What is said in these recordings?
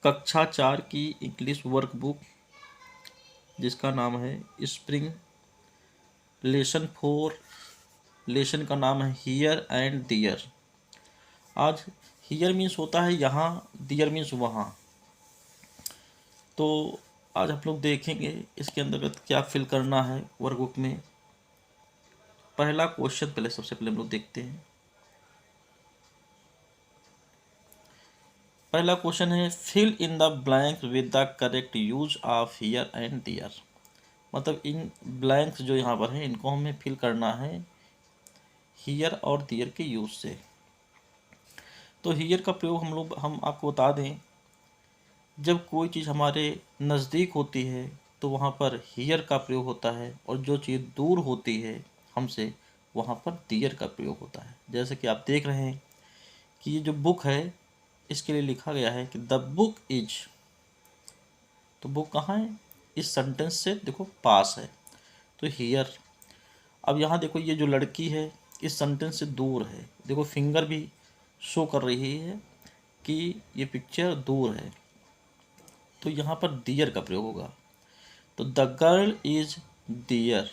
कक्षा 4 की English workbook जिसका नाम है स्प्रिंग, लेसन 4, लेसन का नाम है हियर एंड दियर। आज हियर मीन्स होता है यहाँ, दियर मीन्स वहाँ। तो आज हम लोग देखेंगे इसके अंतर्गत क्या फिल करना है वर्कबुक में। पहला क्वेश्चन पहले सबसे पहले हम लोग देखते हैं। पहला क्वेश्चन है fill in the blanks with the correct use of here and there. मतलब इन ब्लैंक्स जो यहाँ पर हैं इनको हमें फिल करना है हियर और दियर के यूज से। तो हियर का प्रयोग हम आपको बता दें, जब कोई चीज़ हमारे नज़दीक होती है तो वहाँ पर हियर का प्रयोग होता है, और जो चीज़ दूर होती है हमसे वहाँ पर दियर का प्रयोग होता है। जैसे कि आप देख रहे हैं कि ये जो बुक है इसके लिए लिखा गया है कि द बुक इज, तो बुक कहाँ है, इस सेंटेंस से देखो पास है तो हियर। अब यहाँ देखो ये जो लड़की है इस सेंटेंस से दूर है, देखो फिंगर भी शो कर रही है कि ये पिक्चर दूर है, तो यहाँ पर दियर का प्रयोग होगा। तो द गर्ल इज दियर,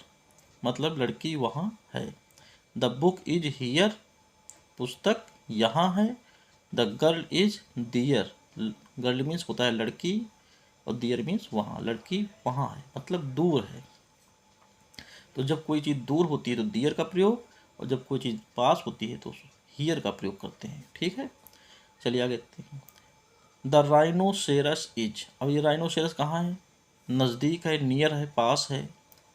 मतलब लड़की वहाँ है। द बुक इज हियर, पुस्तक यहाँ है। The girl is there, girl means होता है लड़की, और दियर मीन्स वहाँ, लड़की वहाँ है मतलब दूर है। तो जब कोई चीज़ दूर होती है तो दियर का प्रयोग, और जब कोई चीज़ पास होती है तो हियर का प्रयोग करते हैं। ठीक है, चलिए आगे देखते हैं। द राइनोसेरस इज, अब ये राइनोसेरस कहाँ है, नज़दीक है, नियर है, पास है,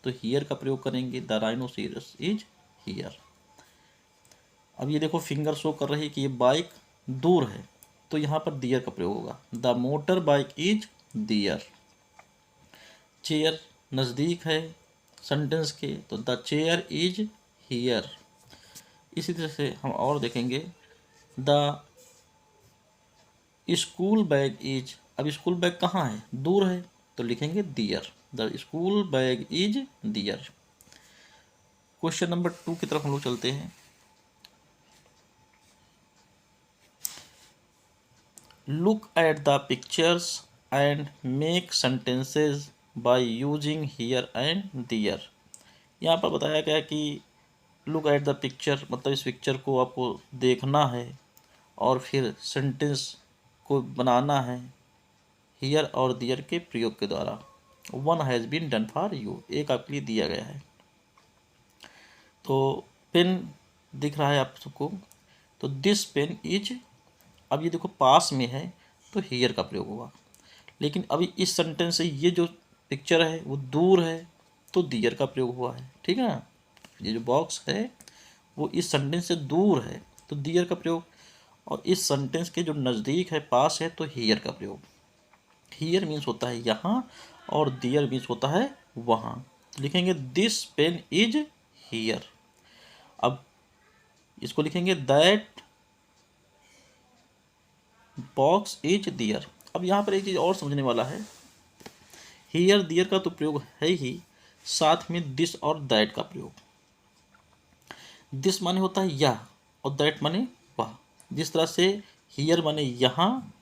तो हियर का प्रयोग करेंगे। The rhinoceros is here. अब ये देखो फिंगर शो कर रही है कि ये बाइक दूर है, तो यहाँ पर दियर का प्रयोग होगा। The motor bike is there. Chair नज़दीक है सेंटेंस के, तो द चेयर इज हियर। इसी तरह से हम और देखेंगे। द स्कूल बैग इज, अब स्कूल बैग कहाँ है, दूर है, तो लिखेंगे there. The school bag is there. Question number 2 की तरफ हम लोग चलते हैं। Look at the pictures and make sentences by using here and there. यहाँ पर बताया गया कि लुक एट द पिक्चर, मतलब इस पिक्चर को आपको देखना है और फिर सेंटेंस को बनाना है हियर और दियर के प्रयोग के द्वारा। One has been done for you, एक आपके लिए दिया गया है। तो पेन दिख रहा है आप सबको, तो दिस पेन इज, अब ये देखो पास में है तो हियर का प्रयोग होगा। लेकिन अभी इस सेंटेंस से ये जो पिक्चर है वो दूर है तो दियर का प्रयोग हुआ है। ठीक है ना, ये जो बॉक्स है वो इस सेंटेंस से दूर है तो दियर का प्रयोग, और इस सेंटेंस के जो नज़दीक है, पास है, तो हियर का प्रयोग। हियर मीन्स होता है यहाँ और दियर मीन्स होता है वहाँ। तो लिखेंगे दिस पेन इज हियर। अब इसको लिखेंगे दैट बॉक्स इज दियर। अब यहाँ पर एक चीज़ और समझने वाला है, हियर दियर का तो प्रयोग है ही, साथ में दिस और दैट का प्रयोग। दिस माने होता है यह और दैट माने वह। जिस तरह से हियर माने यहाँ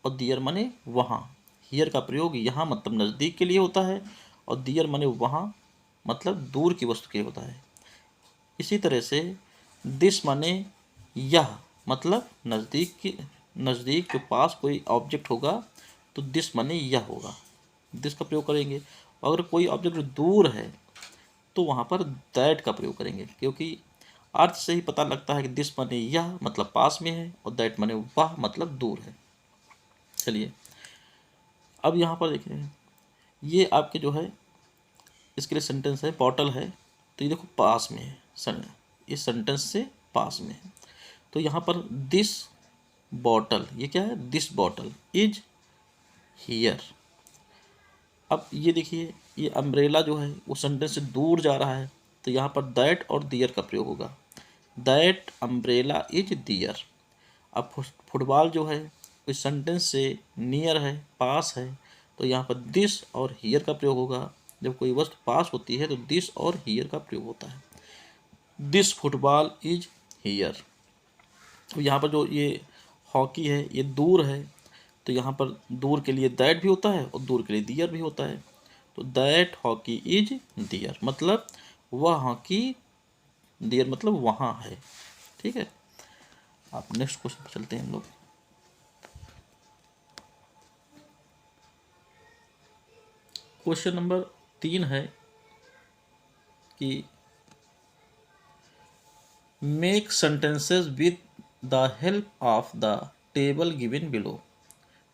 और दियर माने वहाँ। हियर का प्रयोग यहाँ मतलब नज़दीक के लिए होता है, और दियर माने वहाँ मतलब दूर की वस्तु के लिए होता है। इसी तरह से दिस माने यह मतलब नज़दीक के पास कोई ऑब्जेक्ट होगा तो दिस माने यह होगा, दिस का प्रयोग करेंगे। अगर कोई ऑब्जेक्ट दूर है तो वहाँ पर दैट का प्रयोग करेंगे, क्योंकि अर्थ से ही पता लगता है कि दिस माने यह मतलब पास में है और दैट माने वह मतलब दूर है। चलिए अब यहाँ पर देखें, ये आपके जो है इसके लिए सेंटेंस है, बॉटल है, तो ये देखो पास में है, इस सेंटेंस से पास में है। तो यहाँ पर दिस बॉटल, ये क्या है, दिस बॉटल इज हियर। अब ये देखिए ये अम्ब्रेला जो है वो सेंटेंस से दूर जा रहा है, तो यहाँ पर दैट और दियर का प्रयोग होगा। दैट अम्ब्रेला इज दियर। अब फुटबॉल जो है इस सेंटेंस से नियर है, पास है, तो यहाँ पर दिस और हियर का प्रयोग होगा। जब कोई वस्तु पास होती है तो दिस और हियर का प्रयोग होता है। This football is here. तो यहाँ पर जो ये हॉकी है ये दूर है, तो यहाँ पर दूर के लिए दैट भी होता है और दूर के लिए दियर भी होता है। तो दैट हॉकी इज दियर मतलब वह हॉकी, दियर मतलब वहाँ है। ठीक है, आप नेक्स्ट क्वेश्चन पर चलते हैं हम लोग। क्वेश्चन नंबर 3 है कि make sentences with the help of the table given below.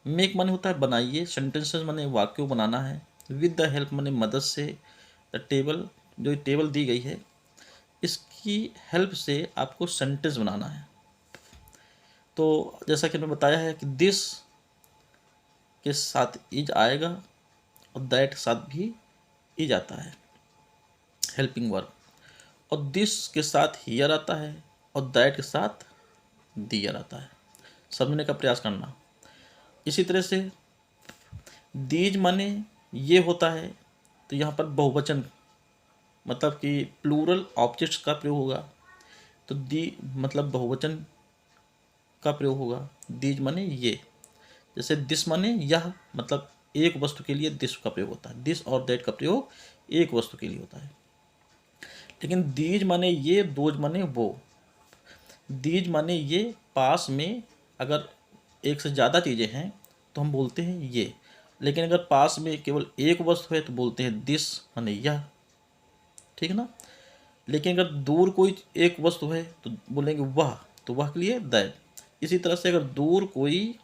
Make माने होता है बनाइए, सेंटेंसेस माने वाक्य बनाना है, विद द हेल्प माने मदद से, द टेबल जो टेबल दी गई है इसकी हेल्प से आपको सेंटेंस बनाना है। तो जैसा कि मैंने बताया है कि दिस के साथ इज आएगा और दैट के साथ भी इज आता है, हेल्पिंग वर्ब, और दिस के साथ हियर आता है और दैट के साथ दियर आता है। समझने का प्रयास करना। इसी तरह से दीज माने ये होता है, तो यहाँ पर बहुवचन मतलब कि प्लूरल ऑब्जेक्ट्स का प्रयोग होगा, तो दी मतलब बहुवचन का प्रयोग होगा। दीज माने ये, जैसे दिस माने यह, मतलब एक वस्तु के लिए दिस का प्रयोग होता है, दिस और दैट का प्रयोग एक वस्तु के लिए होता है। लेकिन दीज माने ये, दोज माने वो। दीज माने ये पास में अगर एक से ज़्यादा चीज़ें हैं तो हम बोलते हैं ये, लेकिन अगर पास में केवल एक वस्तु है तो बोलते हैं दिस माने यह। ठीक है ना। लेकिन अगर दूर कोई एक वस्तु है तो बोलेंगे वह, तो वह के लिए दैट। इसी तरह से अगर दूर कोई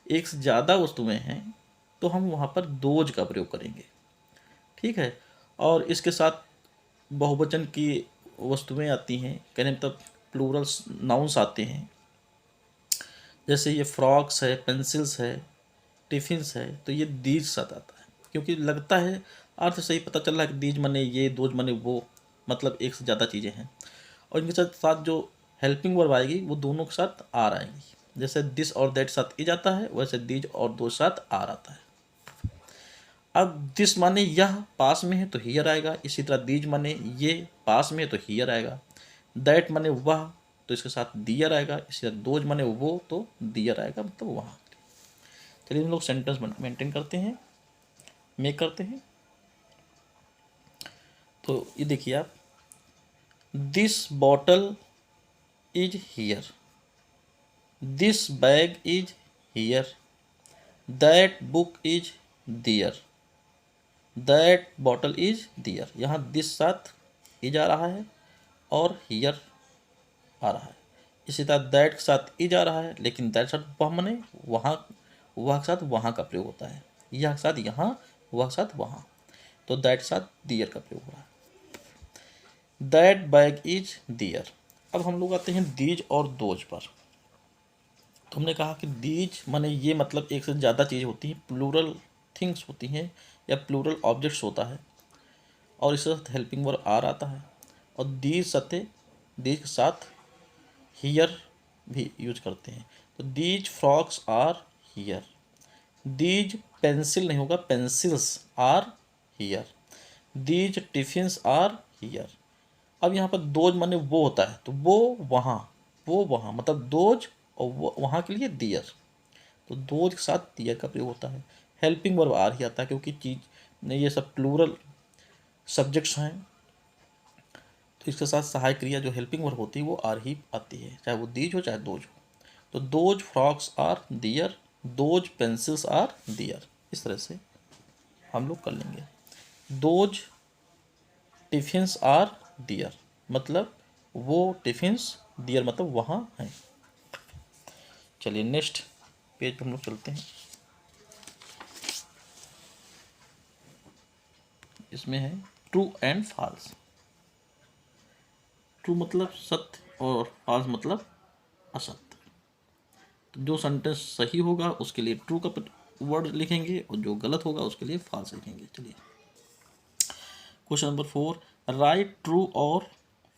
एक से ज़्यादा वस्तुएं हैं तो हम वहाँ पर दोज का प्रयोग करेंगे। ठीक है। और इसके साथ बहुवचन की वस्तुएं आती हैं, कहने मतलब प्लूरल्स नाउन्स आते हैं, जैसे ये फ्रॉक्स है, पेंसिल्स है, टिफिन्स है, तो ये दीज साथ आता है, क्योंकि लगता है अर्थ सही पता चल रहा है कि दीज मने ये, दोज मने वो, मतलब एक से ज़्यादा चीज़ें हैं। और इनके साथ साथ जो हेल्पिंग वर्ब आएगी वो दोनों के साथ आर आएगी, जैसे दिस और दैट साथ इज आता है वैसे दीज और दो साथ आर आता है। अब दिस माने यह पास में है तो हियर आएगा, इसी तरह दीज माने ये पास में है तो हियर आएगा, दैट माने वह तो इसके साथ दियर आएगा, इसी तरह दोज माने वो तो दियर आएगा, मतलब वहाँ। चलिए हम लोग सेंटेंस मेंटेन करते हैं, मेक करते हैं। तो ये देखिए आप, this bottle is here, this bag is here, that book is there, that bottle is there. यहाँ दिस साथ इज आ रहा है और हियर आ रहा है, इसी तरह दैट के साथ इज आ रहा है, लेकिन दैट साथ वह मने वहाँ, वह के साथ वहाँ का प्रयोग होता है, यह के साथ यहाँ, वह के साथ वहाँ, तो दैट के साथ दियर का प्रयोग हो रहा है। दैट बैग इज दियर। अब हम लोग आते हैं दीज और दोज पर। तो हमने कहा कि दीज माने ये, मतलब एक से ज़्यादा चीज़ होती हैं, प्लूरल थिंग्स होती हैं या प्लूरल ऑब्जेक्ट्स होता है, और इसके साथ हेल्पिंग वर्ब आर आता है। और दीज सत्य, दीज के साथ हियर भी यूज करते हैं, तो these frocks are here, these pencil नहीं होगा, pencils are here, these tiffins are here. अब यहाँ पर दोज माने वो होता है, तो वो वहाँ मतलब दोज, और वहाँ के लिए दियर, तो दोज के साथ दियर का प्रयोग होता है। हेल्पिंग वर्ब आर ही आता है, क्योंकि चीज ने ये सब प्लूरल सब्जेक्ट्स हैं, तो इसके साथ सहायक क्रिया जो हेल्पिंग वर्ब होती है वो आर ही आती है, चाहे वो दीज हो चाहे दोज हो। तो those frocks are there, those pencils are there, इस तरह से हम लोग कर लेंगे। दोज टिफिन्स आर दियर, मतलब वो टिफिन्स, दियर मतलब वहाँ हैं। चलिए नेक्स्ट पेज पर हम लोग चलते हैं। इसमें है ट्रू एंड फॉल्स। ट्रू मतलब सत्य और फॉल्स मतलब असत्य। तो जो सेंटेंस सही होगा उसके लिए ट्रू का वर्ड लिखेंगे और जो गलत होगा उसके लिए फॉल्स लिखेंगे। चलिए क्वेश्चन नंबर 4, राइट ट्रू और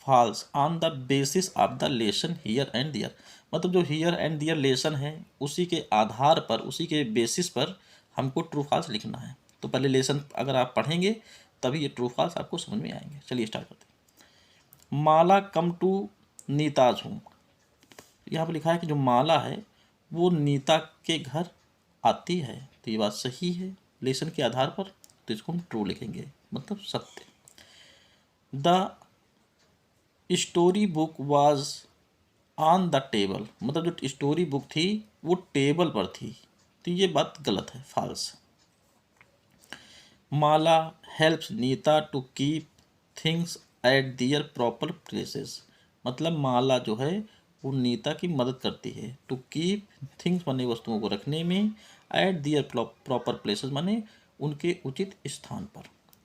false on the basis of the lesson here and there. मतलब जो हियर एंड दियर लेसन है उसी के आधार पर, उसी के बेसिस पर हमको ट्रू फॉल्स लिखना है। तो पहले लेसन अगर आप पढ़ेंगे तभी ये ट्रू फॉल्स आपको समझ में आएंगे। चलिए स्टार्ट करते हैं। माला कम टू नीताज होम। यहाँ पर लिखा है कि जो माला है वो नीता के घर आती है, तो ये बात सही है लेसन के आधार पर, तो इसको हम ट्रू लिखेंगे, मतलब सत्य। The story book was on the table, मतलब जो स्टोरी बुक थी वो टेबल पर थी, तो ये बात गलत है, false. Mala helps Nita to keep things at their proper places, मतलब माला जो है वो नीता की मदद करती है टू कीप थिंग्स माने वस्तुओं को रखने में, एट दियर प्रॉपर प्लेसेस माने उनके उचित स्थान पर,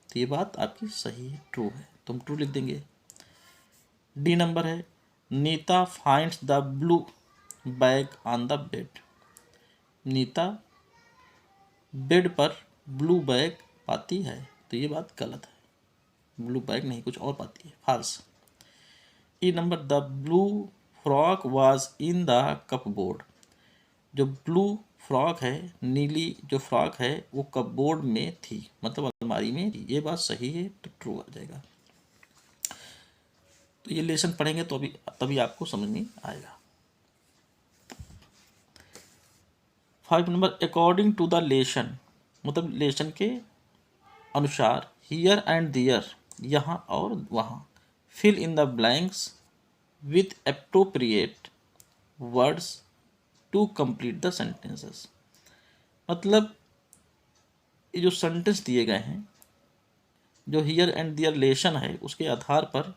तो ये बात आपकी सही है, ट्रू है, तो हम ट्रू लिख देंगे। डी नंबर है Nita finds the blue bag on the bed, Nita bed पर ब्लू बैग पाती है, तो ये बात गलत है, ब्लू बैग नहीं कुछ और पाती है, false. E number the blue frock was in the cupboard, जो ब्लू फ्रॉक है, नीली जो फ्रॉक है वो कपबोर्ड में थी, मतलब अलमारी में थी, ये बात सही है, तो ट्रू आ जाएगा। तो ये लेसन पढ़ेंगे तो तभी आपको समझ में आएगा। 5 number according to the lesson, मतलब लेसन के अनुसार, हियर एंड दियर, यहाँ और वहाँ, fill in the blanks with appropriate words to complete the sentences, मतलब ये जो सेंटेंस दिए गए हैं, जो हियर एंड दियर लेसन है, उसके आधार पर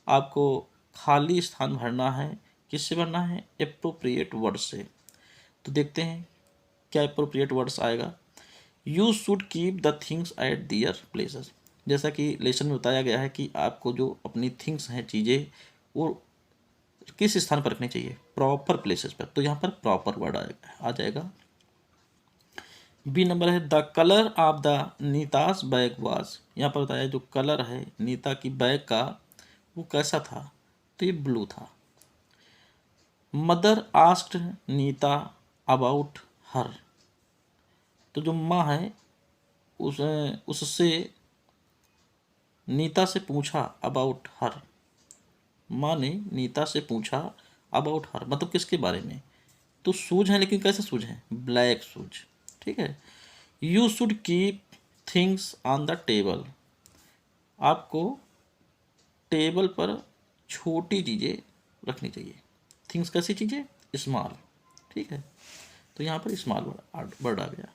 आपको खाली स्थान भरना है, किससे भरना है, एप्रोप्रिएट वर्ड से। तो देखते हैं क्या एप्रोप्रिएट वर्ड्स आएगा। You should keep the things at their places, जैसा कि लेसन में बताया गया है कि आपको जो अपनी थिंग्स हैं, चीज़ें, वो किस स्थान पर रखनी चाहिए, प्रॉपर प्लेसेस पर, तो यहाँ पर प्रॉपर वर्ड आ जाएगा। बी नंबर है the colour of the Neeta's bag was, यहाँ पर बताया जो कलर है नीता की बैग का वो कैसा था, तो ये ब्लू था। Mother asked Nita about her, तो जो माँ है उससे नीता से पूछा अबाउट हर, माँ ने नीता से पूछा अबाउट हर, मतलब किसके बारे में, तो शूज हैं, लेकिन कैसे शूज हैं, ब्लैक शूज, ठीक है। You should keep things on the table, आपको टेबल पर छोटी चीज़ें रखनी चाहिए, थिंग्स कैसी चीज़ें, स्मॉल, ठीक है, तो यहाँ पर स्मॉल वर्ड आ गया।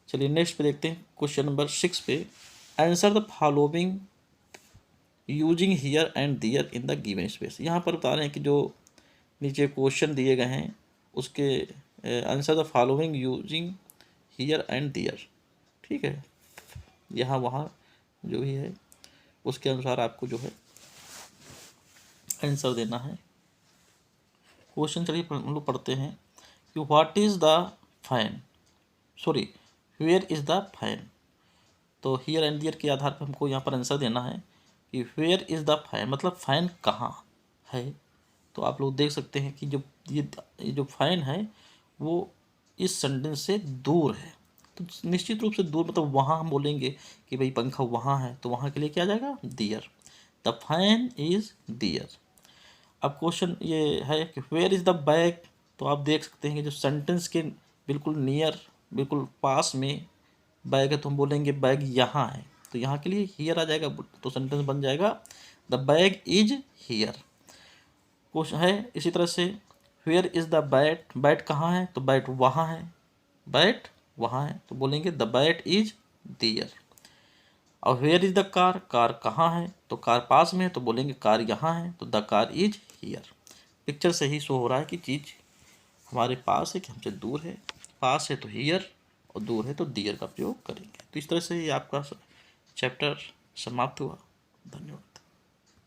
चलिए नेक्स्ट पे देखते हैं, क्वेश्चन नंबर 6 पे, answer the following using here and there in the given space, यहाँ पर बता रहे हैं कि जो नीचे क्वेश्चन दिए गए हैं उसके answer the following using here and there, ठीक है, यहाँ वहाँ जो भी है उसके अनुसार आपको जो है आंसर देना है। क्वेश्चन चलिए हम लोग पढ़ते हैं कि what is the fan, sorry where is the fan, तो हियर एंड दियर के आधार पर हमको यहाँ पर आंसर देना है कि वेयर इज़ द फैन, मतलब फैन कहाँ है, तो आप लोग देख सकते हैं कि ये जो फैन है वो इस सेंटेंस से दूर है, तो निश्चित रूप से दूर, मतलब वहाँ हम बोलेंगे कि भाई पंखा वहाँ है, तो वहाँ के लिए क्या आ जाएगा, दियर, द फैन इज़ दियर। अब क्वेश्चन ये है कि वेयर इज़ द बैग, तो आप देख सकते हैं कि जो सेंटेंस के बिल्कुल नियर, बिल्कुल पास में बैग है, तो हम बोलेंगे बैग यहाँ है, तो यहाँ के लिए हियर आ जाएगा, तो सेंटेंस बन जाएगा the bag is here. Question है इसी तरह से where is the bat, bat कहाँ है, तो बैट वहाँ है, बैट वहाँ है, तो बोलेंगे द बैट इज दियर। और where is the car, car कहाँ है, तो कार पास में है, तो बोलेंगे कार यहाँ है, तो the car is here. Picture से ही शो हो रहा है कि चीज़ हमारे पास है कि हमसे दूर है, पास है तो हियर और दूर है तो दियर का प्रयोग करेंगे। तो इस तरह से ये आपका चैप्टर समाप्त हुआ। धन्यवाद।